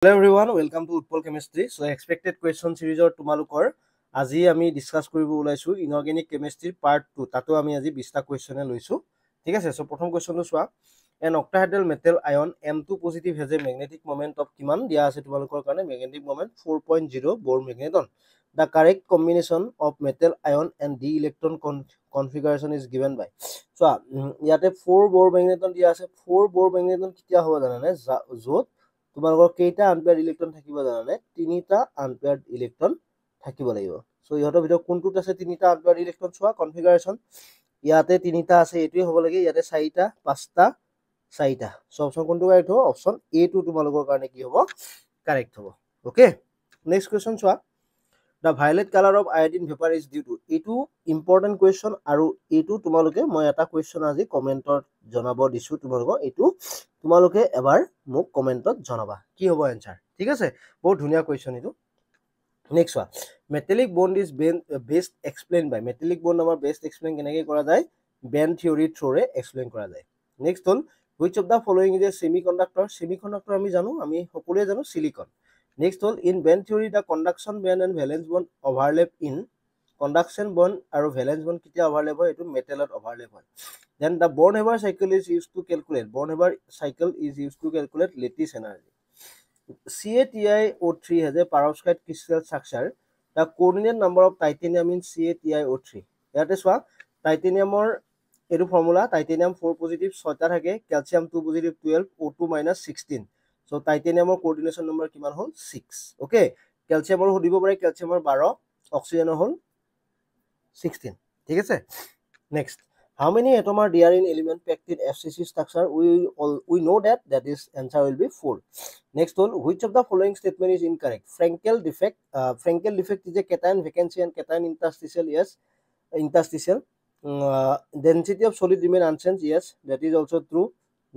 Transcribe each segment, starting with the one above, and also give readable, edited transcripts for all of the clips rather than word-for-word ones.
Hello everyone, welcome to Utpol Chemistry. So expected question series or tumalukor আজি আমি discuss কৰিব ওলাইছো inorganic chemistry part 2 তাতো আমি আজি 20টা কোয়েশ্চনে লৈছো ঠিক আছে সো প্ৰথম কোয়েশ্চনটো চোৱা an octahedral metal ion M2 positive has a magnetic moment of কিমান দিয়া আছে তোমালোকৰ কাৰণে magnetic moment 4.0 Bohr magneton. The correct combination of metal ion and d electron configuration is given by so ইয়াতে 4 Bohr magneton দিয়া আছে 4 Bohr magneton কিতিয়া হ'ব জানানে যত তোমালোকৰ কেইটা আনপেয়াৰ ইলেক্ট্ৰন থাকিব জানানে তিনিটা আনপেয়াৰ ইলেক্ট্ৰন থাকিব লাগিব সো ইহতৰ ভিতৰত কোনটোত আছে তিনিটা আনপেয়াৰ ইলেক্ট্ৰন চোৱা কনফিগাৰেশন ইয়াতে তিনিটা আছে এটোই হ'ব লাগে ইয়াতে চাৰিটা পাঁচটা চাৰিটা সো অপচন কোনটো কাৰেক্ট হ'ব অপচন এ টো তোমালোকৰ কাৰণে কি হ'ব কাৰেক্ট হ'ব ওকে নেক্সট কোৱেশ্চন চোৱা The violet color of iodine vapor is due to etu important question aru etu tumaloke moi eta question aji comment ot janabo disu tumalogo etu tumaloke ebar muk comment ot janaba ki hobo answer thik ase bahut dhunia question etu next one metallic bond is best explained by metallic bond amar best explain kenake kora jay band theory through re explain kora jay next hol which of the following is a semiconductor ami janu ami hokole janu silicon. Next hole in band theory the conduction band and valence bond overlap in conduction bond aru valence bond kitia overlap hoy etu metal ot overlap hoy then the Born-Haber cycle is used to calculate Born-Haber cycle is used to calculate lattice energy. CaTiO3 has a perovskite crystal structure. The coordinate number of titanium in CaTiO3 yate swa titanium or etu formula titanium 4 positive 6 ta thake calcium 2 positive 12 O2 minus 16. So titanium coordination number kiman hol 6 okay calcium hodibo pare calcium 12 oxygen hol 16 ঠিক আছে next how many atom are there in element packed in FCC structure we know that is answer will be 4 next one which of the following statement is incorrect Frankel defect is a cation vacancy and cation interstitial yes interstitial density of solid remain unchanged yes that is also true.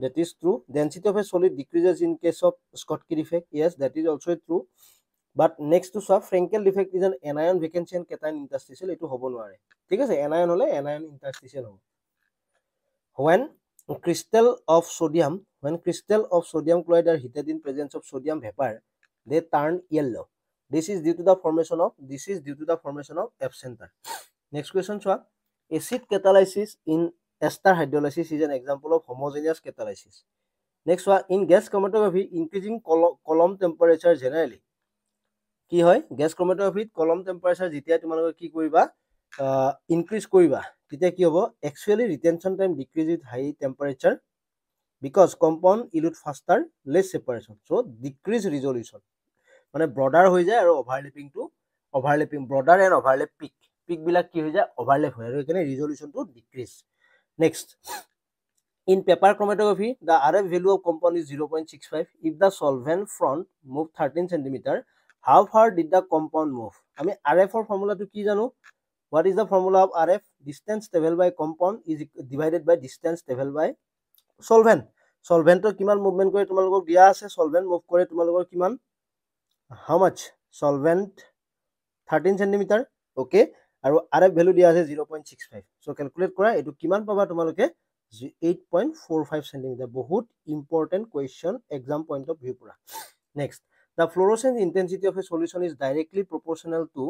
That is true. Density of a solid decreases in case of Schottky defect. Yes, that is also true. But next to sub Frankel defect is an anion vacancy and cation interstitial. Etu hobo noare. Thik ase anion hole anion interstitial hobo. When crystal of sodium chloride are heated in presence of sodium vapor, they turn yellow. This is due to the formation of absinthe. Next question, so acid catalysis in ester hydrolysis is an example of homogeneous catalysis. Next one, in gas chromatography, increasing column temperature generally. Ki hoy gas chromatography column temperature jitia tumalok ki koriba increase koriba titia ki hobo actually retention time decrease with high temperature because compound elute faster less separation so decrease resolution mane broader hoy jay aru overlapping broader and overlap peak bilak ki hoy jay overlap hoy aru ekane resolution to decrease. Next, in paper chromatography, the RF value of compound is 0.65. If the solvent front move 13 cm, how far did the compound move? I mean, RF for formula to ki jano? What is the formula of RF? Distance traveled by compound is divided by distance traveled by solvent. Solvent to kiman movement kore tumalogok dia ase solvent move kore tumalogok kiman? How much? Solvent 13 cm. Okay. আৰু RF value দিয়া আছে 0.65 so calculate কৰা এটো কিমান পাবা তোমালোকে 8.45 cm বহুত important question exam point of view pura. Next, the fluorescence intensity of a solution is directly proportional to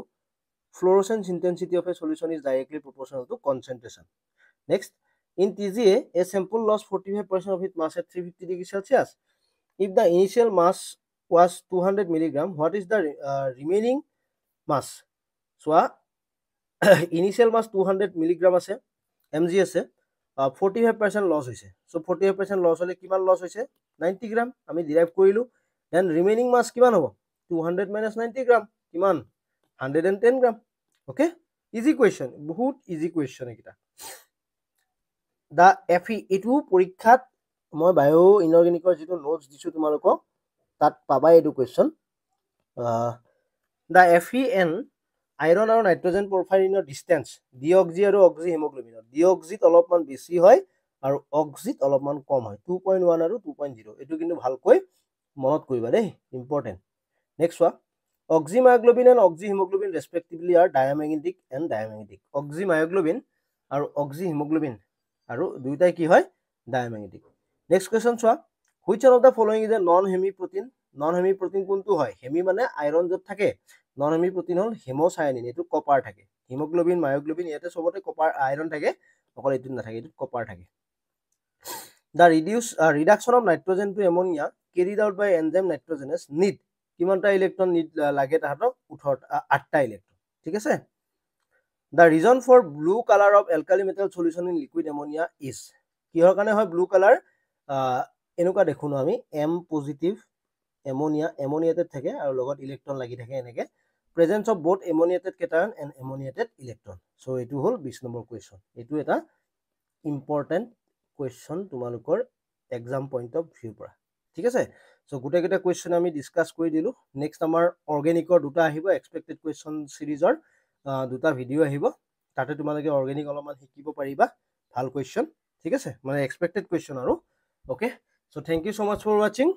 concentration. Next, in TGA a sample lost 45% of its mass at 350 degrees Celsius. If the initial mass was 200 mg, what is the remaining mass? So initial mass 200 milligram আছে mg আছে 45% loss হৈছে so 45% loss হলে কিমান loss হৈছে 90 গ্রাম আমি derive কৰিলো then remaining মাস কিমান হ'ব 200 minus 90 গ্রাম কিমান 110 গ্রাম ওকে ইজি কোয়েশ্চন বহুত ইজি কোয়েশ্চন এটা দা এফি এটু পৰীক্ষাত মই বায়ো ইনঅৰ্গানিকৰ যেটো নোটস দিছো তোমালোকক তাত পাবা এডু কোয়েশ্চন দা FeN iron and nitrogen profile in a distance deoxy and oxy hemoglobin deoxy অলপমান বেছি হয় আৰু oxy অলপমান কম হয় 2.1 আৰু 2.0 এটো কিন্তু ভালকৈ মনত কৰিবা দেই ইম্পৰ্টেন্ট নেক্সট ওয়া oxy myoglobin and oxy hemoglobin respectively are diamagnetic and diamagnetic oxy myoglobin আৰু oxy hemoglobin আৰু দুইটাই কি হয় diamagnetic next question চোৱা which one of the following is a non hemi protein non hemi protein কোনটো হয় hemi মানে iron য'ত থাকে নন হেমি প্ৰটিন হ'ল হেমোচায়ানিন এইটো কপাৰ থাকে হিমোগ্লোবিন মায়োগ্লোবিন ইয়াতে চবতে কপাৰ আইৰণ থাকে অকল এইটোত নাথাকে এইটোত কপাৰ থাকে The reduction of nitrogen to ammonia carried out by enzyme nitrogenase need কিমানটা ইলেক্ট্ৰন লাগে তাহাঁতক 8টা ইলেক্ট্ৰন ঠিক আছে The reason for blue color of alkali metal solution in liquid ammonia is কিহৰ কাৰণে হয় ব্লু কালাৰ এনেকুৱা দেখো ন আমি M পজিটিভ ammoniated থাকে আৰু লগত ইলেক্ট্ৰন লাগি থাকে এনেকে presence of both ammoniated cation and ammoniated electron so এইটো হ'ল 20 নম্বৰ কোৱেশ্চন এইটো এটা ইম্পৰ্টেন্ট কোৱেশ্চন তোমালোকৰ এক্সাম পইণ্ট অফ ভিউ পৰা ঠিক আছে সো গোটেইকেইটা কোৱেশ্চন আমি ডিসকাস কৰি দিলো নেক্সট আমাৰ অৰ্গেনিকৰ দুটা আহিব এক্সপেক্টেড কোৱেশ্চন সিৰিজৰ দুটা ভিডিও আহিব তাতে তোমালোকে অৰ্গেনিক অলপমান শিকিব পাৰিবা ভাল কোৱেশ্চন ঠিক আছে মানে এক্সপেক্টেড কোৱেশ্চন আৰু okay so thank you so much for watching